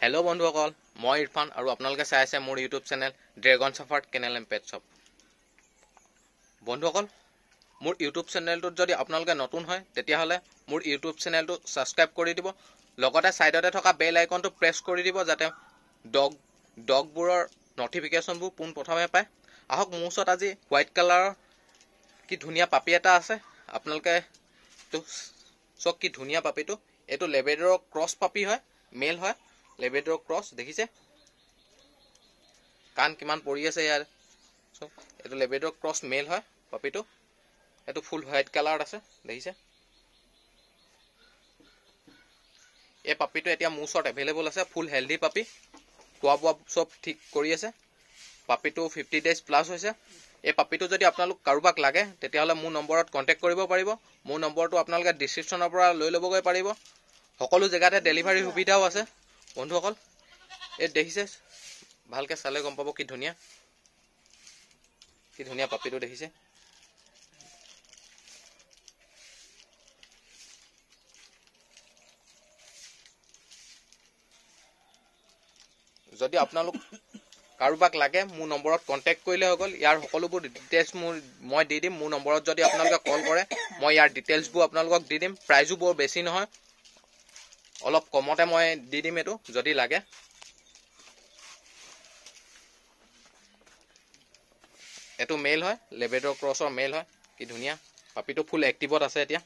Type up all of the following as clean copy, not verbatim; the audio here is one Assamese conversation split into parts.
হেল্ল' বন্ধুসকল, মই ইৰফান আৰু আপোনালোকে চাই আছে মোৰ ইউটিউব চেনেল ড্ৰেগন চাফাৰ্ড কেনেল এণ্ড পেট শ্বপ। বন্ধুসকল, মোৰ ইউটিউব চেনেলটোত যদি আপোনালোকে নতুন হয় তেতিয়াহ'লে মোৰ ইউটিউব চেনেলটো ছাবস্ক্ৰাইব কৰি দিব, লগতে ছাইডতে থকা বেল আইকনটো প্ৰেছ কৰি দিব যাতে ডগবোৰৰ নটিফিকেশ্যনবোৰ পোনপ্ৰথমে পায়। আহক, মোৰ ওচৰত আজি হোৱাইট কালাৰৰ কি ধুনীয়া পাপি এটা আছে। আপোনালোকে চাওক কি ধুনীয়া পাপিটো। এইটো লেব্ৰাডৰৰ ক্ৰছ পাপি হয়, মেল হয়। লেব্ৰাডৰৰ ক্ৰছ দেখিছে, কাণ কিমান পৰি আছে ইয়াৰ। চাওক, এইটো লেব্ৰাডৰৰ ক্ৰছ মেল হয় পাপিটো। এইটো ফুল হোৱাইট কালাৰত আছে, দেখিছে। এই পাপিটো এতিয়া মোৰ ওচৰত এভেইলেবল আছে, ফুল হেল্ডি পাপি। খোৱা বোৱা চব ঠিক কৰি আছে। পাপিটো 50 days প্লাছ হৈছে। এই পাপিটো যদি আপোনালোক কাৰোবাক লাগে তেতিয়াহ'লে মোৰ নম্বৰত কণ্টেক্ট কৰিব পাৰিব। মোৰ নম্বৰটো আপোনালোকে ডিছক্ৰিপশ্যনৰ পৰা লৈ ল'বগৈ পাৰিব। সকলো জেগাতে ডেলিভাৰী সুবিধাও আছে। বন্ধুসকল, এই দেখিছে, ভালকৈ চালে গম পাব কি ধুনীয়া পাপিটো দেখিছে। যদি আপোনালোক কাৰোবাক লাগে মোৰ নম্বৰত কণ্টেক্ট কৰিলে হৈ গ'ল। ইয়াৰ সকলোবোৰ ডিটেইলছ মই দি দিম। মোৰ নম্বৰত যদি আপোনালোকে কল কৰে মই ইয়াৰ ডিটেইলছবোৰ আপোনালোকক দি দিম। প্ৰাইজো বৰ বেছি নহয়, অলপ কমতে মই দি দিম এইটো যদি লাগে। এইটো মেল হয়, লেব্ৰাডৰ ক্ৰছৰ মেল হয়। কি ধুনীয়া পাপিটো, ফুল এক্টিভত আছে এতিয়া।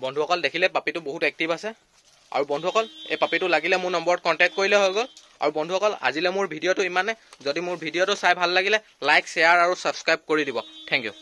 বন্ধুসকল দেখিলে পাপিটো বহুত এক্টিভ আছে। আৰু বন্ধুসকল, এই পাপিটো লাগিলে মোৰ নম্বৰত কণ্টেক্ট কৰিলে হৈ গ'ল। আৰু বন্ধুসকল, আজিলৈ মোৰ ভিডিঅ'টো ইমানে। যদি মোৰ ভিডিঅ'টো চাই ভাল লাগিলে লাইক, শ্বেয়াৰ আৰু ছাবস্ক্ৰাইব কৰি দিব। Thank U.